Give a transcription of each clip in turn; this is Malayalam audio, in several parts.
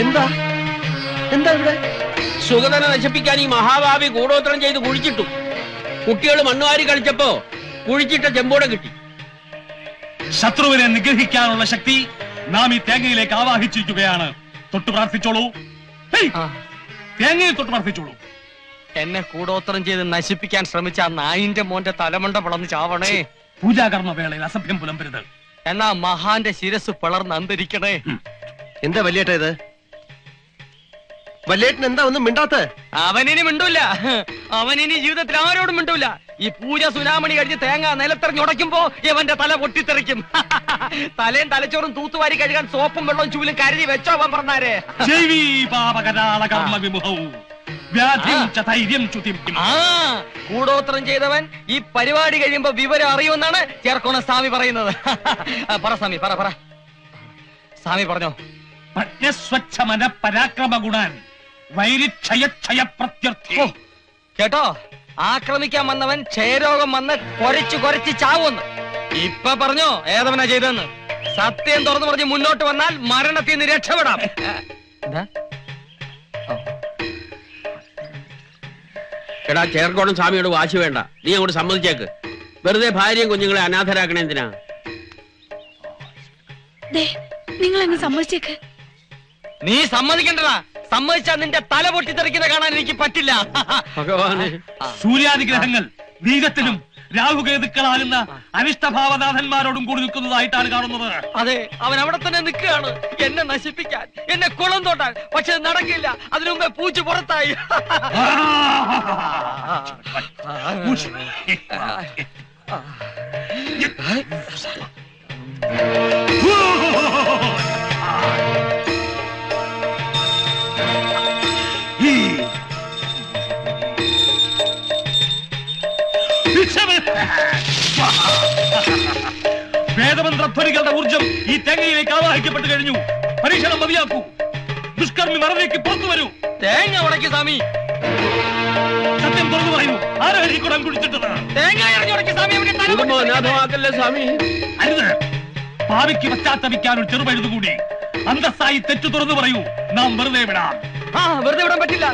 എന്താ എന്താ ഇവിടെ? സുഗതനെ നശിപ്പിക്കാൻ ഈ മഹാഭാവി കൂടോത്രം ചെയ്ത് കുഴിച്ചിട്ടു. കുട്ടികൾ മണ്ണുവാരി കളിച്ചപ്പോ കുഴിച്ചിട്ട ചെമ്പോടെ കിട്ടി. ശത്രുവിനെ നിഗ്രഹിക്കാനുള്ള ശക്തി നാം ഈ തേങ്ങയിലേക്ക് ആവാഹിച്ചിരിക്കുകയാണ്. തൊട്ടു പ്രാർത്ഥിച്ചോളൂ. തേങ്ങയിൽ തൊട്ട് പ്രാർത്ഥിച്ചോളൂ. എന്നെ കൂടോത്രം ചെയ്ത് നശിപ്പിക്കാൻ ശ്രമിച്ച ആ നായിന്റെ മോന്റെ തലമണ്ട പിളർന്ന് ചാവണേ. പൂജാകർമ്മ വേളയിൽ അസഭ്യം പുലമ്പരുത്. എന്നാ മഹാന്റെ ശിരസ് പിളർന്ന് അന്തരിക്കണേ. എന്താ വല്യേട്ട ഇത്? വല്യേട്ടൻ എന്താ ഒന്നും മിണ്ടാത്ത? അവനിനി മിണ്ടൂല. അവനിനി ജീവിതത്തിൽ ആരോടും മിണ്ടൂല. ഈ പൂജ സുനാമണി കഴിഞ്ഞ് തേങ്ങ നിലത്തെറിഞ്ഞുടയ്ക്കുമ്പോ ഇവന്റെ തല പൊട്ടിത്തെറിക്കും. തലയും തലച്ചോറും തൂത്തുവാരി കഴുകാൻ സോപ്പും വെള്ളവും ചൂലും കരുതി വെച്ചോ അവൻ പറഞ്ഞാരെ. കൂടോത്രം ചെയ്തവൻ ഈ പരിപാടി കഴിയുമ്പോ വിവരം അറിയുമെന്നാണ് ചേർക്കോണ സ്വാമി പറയുന്നത്. പറ സ്വാമി, പറ പറ സ്വാമി പറഞ്ഞോ. പരാക്രമ ഗുണാൻ വൈരിക്ഷയ പ്രത്യർത്ഥി. കേട്ടോ, ആക്രമിക്കാൻ വന്നവൻ ക്ഷയരോഗം വന്ന് കൊരച്ചു ചാവുമെന്ന്. ഇപ്പൊ പറഞ്ഞോ ഏതവനാ ചെയ്തെന്ന്. സത്യം തുറന്നു പറഞ്ഞ് മുന്നോട്ട് വന്നാൽ മരണത്തിൽ നിന്ന് രക്ഷപ്പെടാം. എടാ, ചേർക്കോണം സ്വാമിയോട് വാശി വേണ്ട. നീ അങ്ങോട്ട് സമ്മതിച്ചേക്ക്. വെറുതെ ഭാര്യയും കുഞ്ഞുങ്ങളെ അനാഥരാക്കണേ എന്തിനാ? നിങ്ങൾ അങ്ങ് സമ്മതിച്ചേക്ക്. നീ സമ്മതിക്കണ്ടടാ. സമ്മതിച്ചാൽ നിന്റെ തല പൊട്ടിത്തെറിക്കുന്ന കാണാൻ എനിക്ക് പറ്റില്ല. ഭഗവാനെ, സൂര്യാദിഗ്രഹങ്ങൾ വീരത്തിലും രാഹുകേതുക്കളാകുന്ന അനിഷ്ടഭാവനാഥന്മാരോടും കൂടി നിൽക്കുന്നതായിട്ടാണ് കാണുന്നത്. അതെ, അവൻ അവിടെ തന്നെ നിൽക്കുകയാണ് എന്നെ നശിപ്പിക്കാൻ, എന്നെ കുളം തോട്ടാൻ. പക്ഷെ നടക്കില്ല. അതിനു മുമ്പേ പൂച്ച പുറത്തായി. വേദമന്ത്രധ്വനികളുടെ ഊർജം ഈ തേങ്ങയിലേക്ക് ആവാഹിക്കപ്പെട്ടു കഴിഞ്ഞു. പരീക്ഷണം മതിയാക്കൂ. ദുഷ്കർമ്മി മറവിലേക്ക് പുറത്തു വരൂ. തേങ്ങ ഉടക്കി സ്വാമി. സത്യം തുറന്നു പറയൂ. ആരാണ് ഈ കുടം കുടിച്ചിട്ടത്? തേങ്ങ ഇറങ്ങി സ്വാമി. കുടുംബം അനാഥമാക്കല്ലേ സ്വാമി. അരുത്. ഭാവിക്ക് പശ്ചാത്തപിക്കാൻ ഒരു ചെറുപഴുതുകൂടി. അന്തസ്സായി തെറ്റു തുറന്നു പറയൂ. നാം വെറുതെ വിടാം. വെറുതെ വിടാൻ പറ്റില്ല.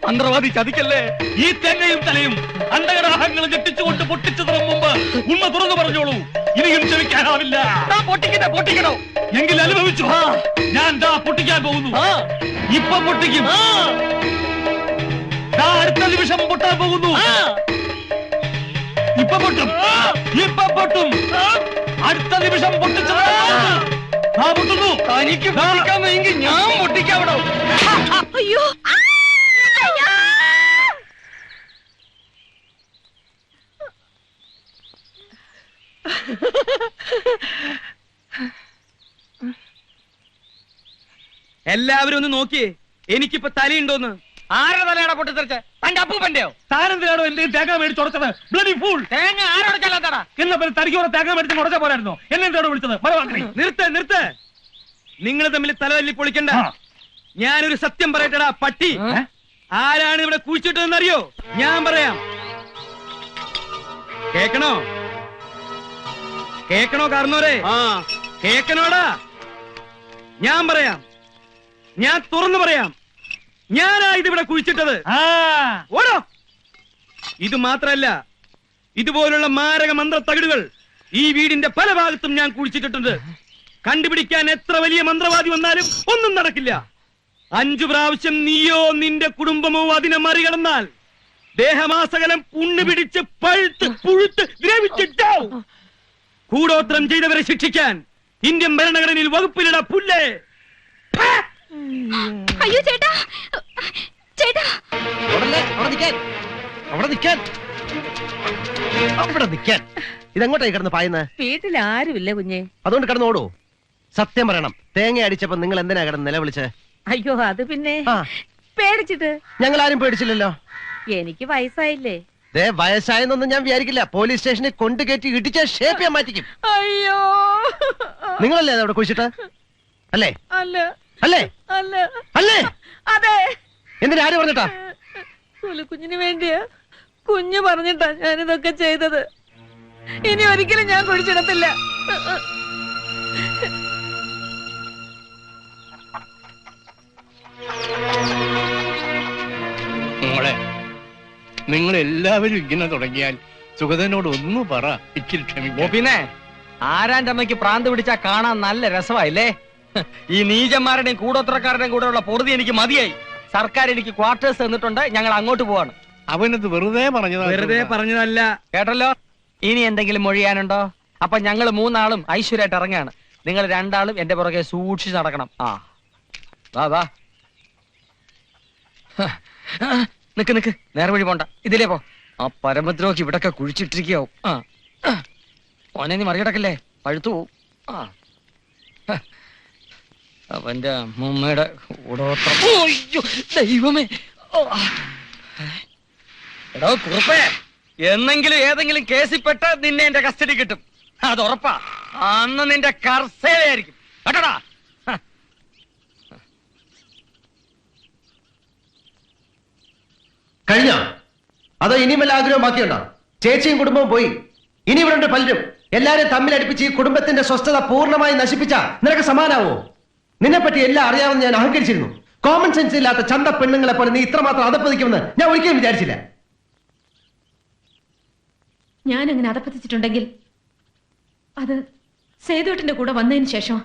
മന്ത്രവാദി ചതിക്കല്ലേ. ഈ തേങ്ങയും തലയും അണ്ടകടാഹങ്ങളും ഞെട്ടിച്ചുകൊണ്ട് പൊട്ടിച്ചു മുമ്പ് ഉണ്മ തുറന്നു പറഞ്ഞോളൂ. ഇനിയും ക്ഷമിക്കാനാവില്ല. പൊട്ടിക്കണോ? എങ്കിൽ അനുഭവിച്ചു. ഞാൻ ദാ പൊട്ടിക്കാൻ പോകുന്നു. ഇപ്പൊ പൊട്ടിക്കും. അടുത്ത നിമിഷം പൊട്ടാൻ പോകുന്നു. ഇപ്പൊ പൊട്ടും. ഇപ്പൊ പൊട്ടും. അടുത്ത നിമിഷം പൊട്ടിച്ചത് പൊട്ടുന്നു. തനിക്ക് പൊട്ടിക്കാൻ വയ്യെങ്കിൽ ഞാൻ പൊട്ടിക്കാവിടോ. അയ്യോ, എല്ലാവരും ഒന്ന് നോക്കിയേ. എനിക്കിപ്പോ തലയുണ്ടോന്ന്. ആരുടെ തലയാണോ പൊട്ടിത്തെറിച്ച? തന്റെ അപ്പൂപ്പന്റെയോ? താരെന്തിനാണോ എന്റെ തേങ്ങ മേടിച്ച് ഉടച്ചത്? Bloody fool. തേങ്ങ ആരോടക്കല്ലാത്തടാ. എന്നാ പിന്നെ തനിക്കോടെ തേങ്ങ മേടിച്ച് ഉടച്ച പോരായിരുന്നോ? എന്നെന്താണോ വിളിച്ചത്? നിർത്ത്. നിങ്ങൾ തമ്മിൽ തലവല്ലി പൊളിക്കണ്ട. ഞാനൊരു സത്യം പറയട്ടടാ പട്ടി. ആരാണ് ഇവിടെ കുഴിച്ചിട്ടതെന്നറിയോ? ഞാൻ പറയാം. കേക്കണോ കാർന്നോരെ? കേക്കണോടാ? ഞാൻ പറയാം. ഞാൻ തുറന്നു പറയാം. ഞാനാ ഇതിവിടെ കുഴിച്ചിട്ടത്. ഓടോ. ഇത് മാത്രല്ല, ഇതുപോലുള്ള മാരക മന്ത്രത്തകിടുകൾ ഈ വീടിന്റെ പല ഭാഗത്തും ഞാൻ കുഴിച്ചിട്ടിട്ടുണ്ട്. കണ്ടുപിടിക്കാൻ എത്ര വലിയ മന്ത്രവാദി വന്നാലും ഒന്നും നടക്കില്ല. 5 പ്രാവശ്യം നീയോ നിന്റെ കുടുംബമോ അതിനെ മറികടന്നാൽ ദേഹമാസകലം പുണ്ണ് പിടിച്ച് പഴുത്ത് പുഴുത്ത് ദ്രവിച്ചിട്ടാവും. കൂടോത്രം ചെയ്തവരെ ശിക്ഷിക്കാൻ ഇന്ത്യൻ ഭരണഘടനയിൽ വകുപ്പിലിട പുല്ലേ. അയ്യോ ചേട്ടാ, ചേട്ടാ അവിടെ നിൽക്കാൻ. ഇതെങ്ങോട്ടായി കിടന്ന് പായുന്നത്? വീട്ടിൽ ആരുമില്ല കുഞ്ഞെ. അതുകൊണ്ട് കിടന്നോടൂ. സത്യം പറയണം, തേങ്ങ അടിച്ചപ്പോ നിങ്ങൾ എന്തിനാ കിടന്ന് നിലവിളിച്ച്? അയ്യോ, അത് പിന്നെ പേടിച്ചിട്ട്? ഞങ്ങൾ ആരും പേടിച്ചില്ലല്ലോ. എനിക്ക് വയസ്സായില്ലേ? ദേ വയസ്സായെന്നൊന്നും ഞാൻ വിചാരിക്കില്ല. പോലീസ് സ്റ്റേഷനിൽ കൊണ്ടു കയറ്റി ഇടിച്ച ഷേപ്പ് ഞാൻ മാറ്റിക്കും. അയ്യോ, നിങ്ങളല്ലേ അതവിടെ കുഴിച്ചിട്ട്? അല്ലേ അല്ല അല്ലേ അല്ല അല്ലേ? അതെ. എന്തിനാ ആര് പറഞ്ഞിട്ടാ? കുഞ്ഞിന് വേണ്ടിയാ. കുഞ്ഞ് പറഞ്ഞിട്ടാ ഞാനിതൊക്കെ ചെയ്തത്. ഇനി ഒരിക്കലും ഞാൻ കുഴിച്ചിടത്തില്ല. മോളെ, നിങ്ങൾ എല്ലാവരും ഇങ്ങനെ തുടങ്ങിയാൽ സുഗതനോട് ഒന്നു പറ, ഇച്ചിരി ക്ഷമിക്കും. പിന്നെ ആരാന്റെ അമ്മയ്ക്ക് പ്രാന്ത് പിടിച്ചാ കാണാൻ നല്ല രസമായില്ലേ? ഈ നീചന്മാരുടെയും കൂടോത്രക്കാരുടെയും കൂടെയുള്ള പൊറുതി എനിക്ക് മതിയായി. സർക്കാർ എനിക്ക് ക്വാർട്ടേഴ്സ് തന്നിട്ടുണ്ട്. ഞങ്ങൾ അങ്ങോട്ട് പോവാണ്. അവനത് വെറുതെ പറഞ്ഞതല്ല, കേട്ടല്ലോ. ഇനി എന്തെങ്കിലും മൊഴിയാനുണ്ടോ? അപ്പൊ ഞങ്ങൾ മൂന്നാളും ഐശ്വര്യമായിട്ട് ഇറങ്ങാണ്. നിങ്ങൾ രണ്ടാളും എന്റെ പുറകെ സൂക്ഷിച്ച് നടക്കണം. ആ വാ വാ. നിക്ക് നിക്ക്, നേരെ വഴി പോണ്ട, ഇതിലേ പോ. ആ പരമദ്രോഹി ഇവിടൊക്കെ കുഴിച്ചിട്ടിരിക്കാവും. ഓനെ നീ മറികടക്കല്ലേ, പഴുത്തു പോവും. അവന്റെ അമ്മൂമ്മയുടെ കൂടോത്രം. ദൈവമേ. എടോ കുറുപ്പേ, എന്നെങ്കിലും ഏതെങ്കിലും കേസിൽപ്പെട്ട് നിന്നെ എന്റെ കസ്റ്റഡി കിട്ടും. അത് ഉറപ്പാ. അന്ന് നിന്റെ കർസേലയായിരിക്കും കേട്ടടാ. കഴിഞ്ഞോ? അതോ ഇനിയും വല്ല ആഗ്രഹം ബാക്കിയുണ്ടോ? ചേച്ചിയും കുടുംബവും പോയി. ഇനി ഇവിടെ ഉണ്ട് പലരും. എല്ലാരും തമ്മിലടിപ്പിച്ച് ഈ കുടുംബത്തിന്റെ സ്വസ്ഥത പൂർണ്ണമായി നശിപ്പിച്ച നിനക്ക് സമാനാവോ? നിന്നെപ്പറ്റി എല്ലാം അറിയാമെന്ന് ഞാൻ അഹങ്കരിച്ചിരുന്നു. കോമൺ സെൻസ് ഇല്ലാത്ത ചന്ത പെണ്ണുങ്ങളെ പോലെ നീ ഇത്രമാത്രം അതപ്പതിക്കുമെന്ന് ഞാൻ ഒരിക്കലും വിചാരിച്ചില്ല. ഞാൻ അങ്ങനെ അതപ്പതിച്ചിട്ടുണ്ടെങ്കിൽ അത് സേതുവേട്ടന്റെ കൂടെ വന്നതിന് ശേഷം.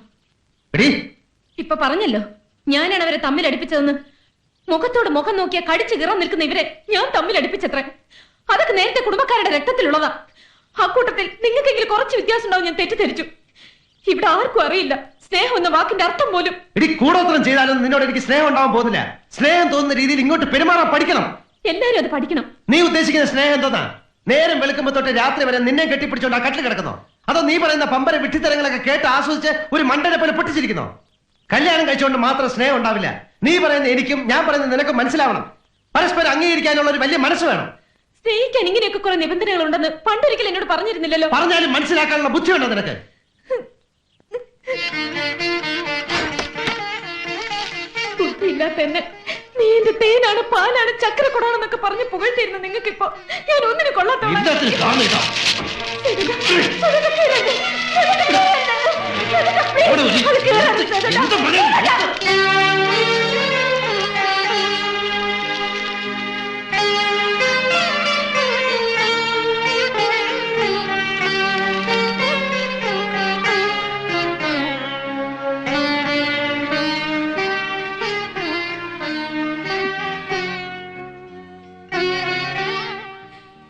ഇപ്പൊ പറഞ്ഞല്ലോ, ഞാനാണ് അവരെ തമ്മിലടിപ്പിച്ചതെന്ന്. മുഖത്തോട് മുഖം നോക്കിയാ കടിച്ചു കീറാൻ നിൽക്കുന്ന ഇവരെ ഞാൻ തമ്മിലടിപ്പിച്ചത്ര. അതൊക്കെ നേരത്തെ കുടുംബക്കാരുടെ രക്തത്തിലുള്ളതാ. അക്കൂട്ടത്തിൽ നിങ്ങൾക്കെങ്കിലും കുറച്ച് വ്യത്യാസം ഉണ്ടാവും ഞാൻ തെറ്റിദ്ധരിച്ചു. ഇവിടെ ആർക്കും അറിയില്ല സ്നേഹം എന്ന വാക്കിന്റെ അർത്ഥം പോലും. കൂടോത്രം ചെയ്താലും നിന്നോട് എനിക്ക് സ്നേഹം ഉണ്ടാവാൻ പോകുന്നില്ല. സ്നേഹം തോന്നുന്ന രീതിയിൽ ഇങ്ങോട്ട് പെരുമാറാൻ പഠിക്കണം. എല്ലാരും അത് പഠിക്കണം. നീ ഉദ്ദേശിക്കുന്ന സ്നേഹം എന്തോന്നാ? നേരം വെളുക്കുമ്പോ തൊട്ട് രാത്രി വരെ നിന്നെ കെട്ടിപ്പിടിച്ചോണ്ട് ആ കട്ടിൽ കിടക്കുന്നോ? അതോ നീ പറയുന്ന പമ്പര വിട്ടിത്തരങ്ങളൊക്കെ കേട്ട് ആസ്വദിച്ച് ഒരു മണ്ടനെ പോലെ പൊട്ടിച്ചിരിക്കുന്നോ? കല്യാണം കഴിച്ചുകൊണ്ട് മാത്രം സ്നേഹം ഉണ്ടാവില്ല. നീ പറയുന്ന എനിക്കും ഞാൻ പറയുന്നത് നിനക്കും മനസ്സിലാവണം. പരസ്പരം അംഗീകരിക്കാനുള്ള ഒരു വലിയ മനസ്സ് വേണം. സ്നേഹിക്കാൻ ഇങ്ങനെയൊക്കെ കുറെ നിബന്ധനകൾ ഉണ്ടെന്ന് പണ്ടൊരിക്കലും എന്നോട് പറഞ്ഞിരുന്നില്ലല്ലോ. പറഞ്ഞാലും മനസ്സിലാക്കാനുള്ള ബുദ്ധിയുണ്ടോ നിനക്ക്? ബുദ്ധിയില്ലാത്ത എന്നെ നീ എന്റെ തേനാണ്, പാലാണ്, ചക്രക്കുടാണെന്നൊക്കെ പറഞ്ഞ് പുകഴ്ത്തിരുന്നു. നിങ്ങൾക്ക് ഇപ്പൊ ഞാൻ ഒന്നിനു കൊള്ളാത്ത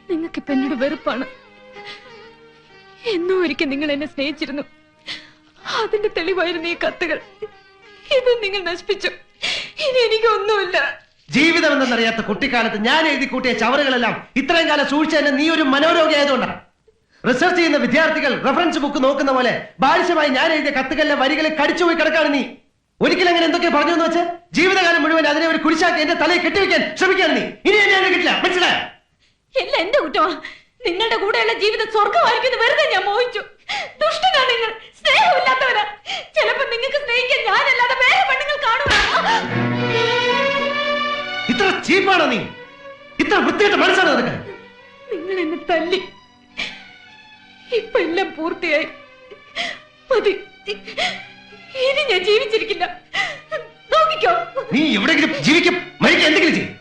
നിങ്ങൾക്കിപ്പോ എന്നോട് വെറുപ്പാണ്. എന്നോ ഒരിക്കൽ നിങ്ങൾ എന്നെ സ്നേഹിച്ചിരുന്നു. അതിന്റെ തെളിവായിരുന്നു ഈ കത്തുകൾ. ഇത് നിങ്ങൾ നശിപ്പിച്ചു. ഇനി എനിക്കൊന്നുമില്ല. ജീവിതം എന്തെന്നറിയാത്ത കുട്ടിക്കാലത്ത് ഞാൻ എഴുതി കൂട്ടിയ ചവറുകളെല്ലാം ഇത്രയും കാലം സൂക്ഷിച്ചതിന് നീ ഒരു മനോരോഗി ആയതുകൊണ്ടാണ്. റിസർച്ച് ചെയ്യുന്ന വിദ്യാർത്ഥികൾ റെഫറൻസ് ബുക്ക് നോക്കുന്ന പോലെ ബാലിശമായി ഞാൻ എഴുതിയ കത്തുകളിലെ വരികളിൽ കടിച്ചുപോയി കിടക്കാണ് നീ. ഒരിക്കലും അങ്ങനെ എന്തൊക്കെ പറഞ്ഞു എന്ന് വെച്ച് ജീവിതകാലം മുഴുവൻ അതിനെ ഒരു കുരിശാക്കി എന്റെ തലയിൽ കെട്ടിവെക്കാൻ ശ്രമിക്കാണ് നീ. ഇനി എന്നെ കിട്ടില്ല, മനസ്സിലായോ? എല്ലാം എന്റെ കുറ്റമാ. നിങ്ങളുടെ കൂടെയുള്ള ജീവിതം സ്വർഗമായിരിക്കും വെറുതെ ഞാൻ മോഹിച്ചു. ദുഷ്ടനാണ് നിങ്ങൾ, സ്നേഹമില്ലാത്തവരാ. ചിലപ്പോ നിങ്ങൾക്ക് സ്നേഹിക്കാൻ ഞാനല്ലാതെ വേറെ പെണ്ണുങ്ങൾ കാണുവാ. ഇത്ര ചീപ്പാണോ നീ? ഇത്ര വൃത്തികെട്ട മനസ്സാണ് നിനക്ക്? നിങ്ങൾ എന്നെ തല്ലി. ഇപ്പൊ എല്ലാം പൂർത്തിയായി. മതി, ഇനി ഞാൻ ജീവിച്ചിരിക്കില്ല. നോക്കിക്കോ. നീ എവിടെയെങ്കിലും ജീവിക്കും, മരിക്കും, എന്തെങ്കിലും ചെയ്യും.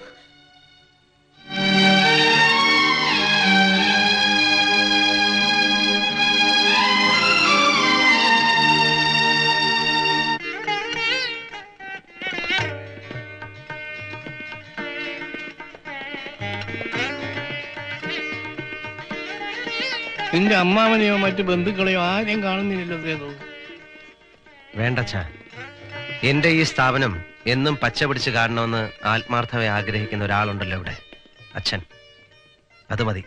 നിന്റെ അമ്മാവനെയോ മറ്റു ബന്ധുക്കളെയോ ആരെയും കാണുന്നില്ലല്ലോ സേതു. വേണ്ടച്ചാ, എന്റെ ഈ സ്ഥാപനം എന്നും പച്ച പിടിച്ച് കാണണമെന്ന് ആത്മാർത്ഥമായി ആഗ്രഹിക്കുന്ന ഒരാളുണ്ടല്ലോ ഇവിടെ, അച്ഛൻ. അത് മതി,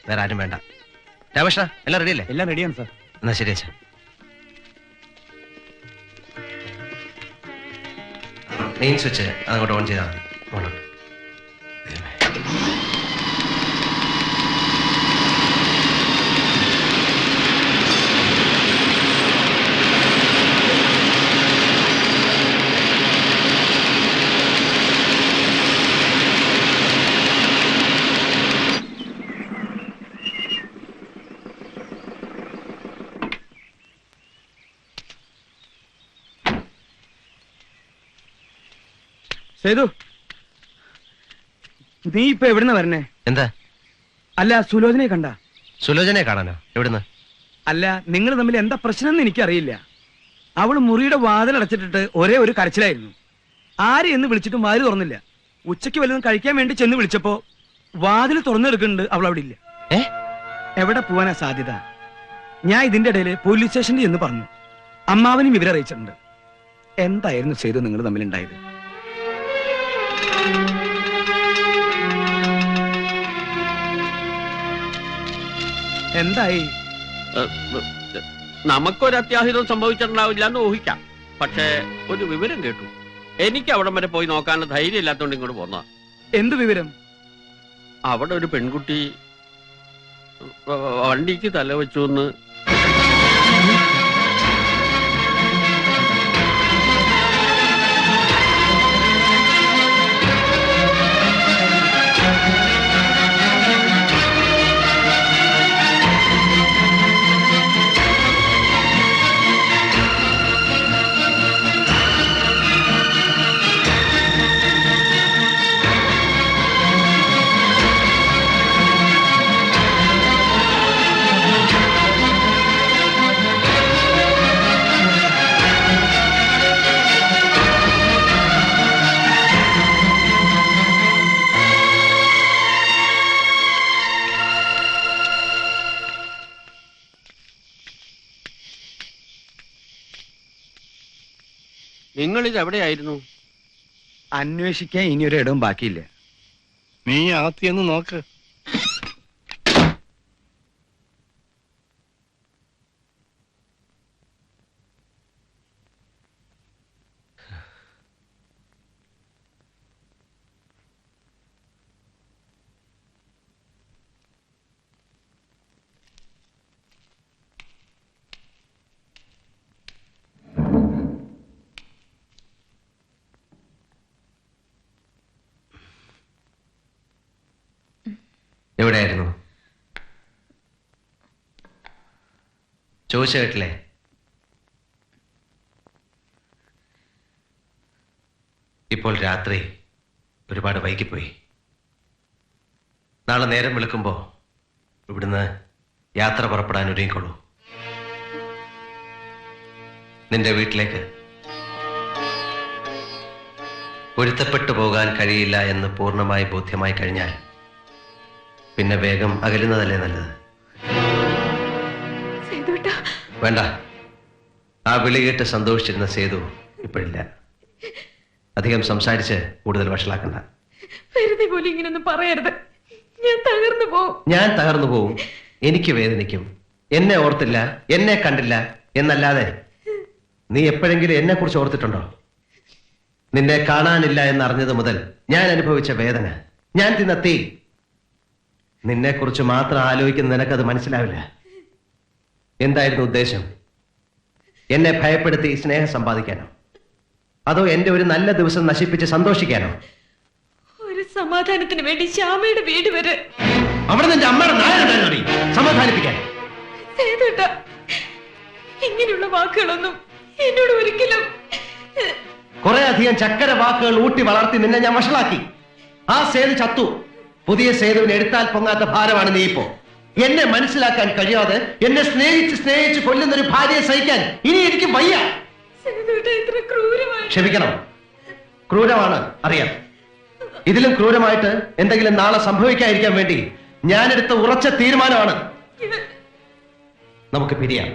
വേറെ ആരും വേണ്ട. രാമകൃഷ്ണ, എല്ലാം റെഡിയല്ലേ? എല്ലാം റെഡിയാണ് സാർ. എന്നാ ശരി അച്ഛൻ. മെയിൻ സ്വിച്ച് അതങ്ങോട്ട് ഓൺ ചെയ്താൽ മതി. സേതു, നീ ഇപ്പൊ എവിടുന്ന വരണേ? എന്താ? അല്ല, സുലോചനയെ കണ്ട? സുലോചനയെ കാണാനോ? എവിടുന്ന്? അല്ല, നിങ്ങൾ തമ്മിൽ എന്താ പ്രശ്നം എന്ന് എനിക്കറിയില്ല. അവള് മുറിയുടെ വാതിലടച്ചിട്ടിട്ട് ഒരേ ഒരു കരച്ചിലായിരുന്നു. ആരെ എന്ന് വിളിച്ചിട്ടും വാതിൽ തുറന്നില്ല. ഉച്ചയ്ക്ക് വല്ലതും കഴിക്കാൻ വേണ്ടി ചെന്ന് വിളിച്ചപ്പോ വാതിൽ തുറന്നെടുക്കുന്നുണ്ട്, അവൾ അവിടെ ഇല്ല. എവിടെ പോവാനാ സാധ്യത? ഞാൻ ഇതിന്റെ ഇടയിൽ പോലീസ് സ്റ്റേഷനിൽ എന്ന് പറഞ്ഞു. അമ്മാവനും വിവരം അറിയിച്ചിട്ടുണ്ട്. എന്തായിരുന്നു സേതു നിങ്ങൾ തമ്മിലുണ്ടായത്? എന്തായി? നമുക്കൊരു അത്യാഹിതം സംഭവിച്ചിട്ടുണ്ടാവില്ല എന്ന് ഊഹിക്കാം. പക്ഷേ ഒരു വിവരം കേട്ടു. എനിക്ക് അവിടം വരെ പോയി നോക്കാനുള്ള ധൈര്യം ഇല്ലാത്തോണ്ട് ഇങ്ങോട്ട് പോന്നതാ. എന്ത് വിവരം? അവിടെ ഒരു പെൺകുട്ടി വണ്ടിക്ക് തല വെച്ചു എന്ന്. നിങ്ങളിത് എവിടെയായിരുന്നു? അന്വേഷിക്കാൻ ഇനിയൊരു ഇടവും ബാക്കിയില്ല. നീ അകത്തിയെന്ന് നോക്ക്. എവിടെയായിരുന്നു? ചോദിച്ചു കേട്ടില്ലേ? ഇപ്പോൾ രാത്രി ഒരുപാട് വൈകിപ്പോയി. നാളെ നേരം വെളുക്കുമ്പോ ഇവിടുന്ന് യാത്ര പുറപ്പെടാൻ ഒരുങ്ങിക്കൊള്ളൂ. നിന്റെ വീട്ടിലേക്ക്. പൊരുത്തപ്പെട്ടു പോകാൻ കഴിയില്ല എന്ന് പൂർണ്ണമായി ബോധ്യമായി കഴിഞ്ഞാൽ പിന്നെ വേഗം അകലുന്നതല്ലേ നല്ലത്. വേണ്ട, ആ വിളി കേട്ട് സന്തോഷിച്ചിരുന്ന സേതു ഇപ്പോഴില്ല. അധികം സംസാരിച്ച് കൂടുതൽ വഷളാക്കണ്ട. വെറുതെ പോലും ഇങ്ങനൊന്നും പറയരുത്. ഞാൻ തകർന്നു പോവും. ഞാൻ തകർന്നു പോവും. എനിക്ക് വേദനിക്കും. എന്നെ ഓർത്തില്ല, എന്നെ കണ്ടില്ല എന്നല്ലാതെ നീ എപ്പോഴെങ്കിലും എന്നെ കുറിച്ച് ഓർത്തിട്ടുണ്ടോ? നിന്നെ കാണാനില്ല എന്നറിഞ്ഞത് മുതൽ ഞാൻ അനുഭവിച്ച വേദന, ഞാൻ തിന്ന തീ, നിന്നെ കുറിച്ച് മാത്രം ആലോചിക്കുന്ന നിനക്കത് മനസ്സിലാവില്ല. എന്തായിരുന്നു ഉദ്ദേശം? എന്നെ ഭയപ്പെടുത്തി സ്നേഹം സമ്പാദിക്കാനോ? അതോ എന്റെ ഒരു നല്ല ദിവസം നശിപ്പിച്ച് സന്തോഷിക്കാനോ? ഒരു സമാധാനത്തിന് വേണ്ടി ശ്യാമയുടെ വീട് വരെ. അവിടെ നിന്റെ അമ്മയുടെ നായരുണ്ടായി സമാധാനിപ്പിക്കാൻ. ഇങ്ങനെയുള്ള വാക്കുകളൊന്നും എന്നോട് ഒരിക്കലും. കുറെ അധികം ചക്കര വാക്കുകൾ ഊട്ടി വളർത്തി നിന്നെ ഞാൻ വഷളാക്കി. ആ സേതു ചത്തു. പുതിയ സേതുവിന് എടുത്താൽ പൊങ്ങാത്ത ഭാരമാണ് നീ ഇപ്പോ. എന്നെ മനസ്സിലാക്കാൻ കഴിയാതെ എന്നെ സ്നേഹിച്ച് കൊല്ലുന്നൊരു ഭാര്യയെ സഹിക്കാൻ ഇനി എനിക്ക് വയ്യ. ക്ഷമിക്കണം, ക്രൂരമാണ് അറിയാം. ഇതിലും ക്രൂരമായിട്ട് എന്തെങ്കിലും നാളെ സംഭവിക്കാതിരിക്കാൻ വേണ്ടി ഞാനെടുത്ത ഉറച്ച തീരുമാനമാണ്. നമുക്ക് പിരിയാം.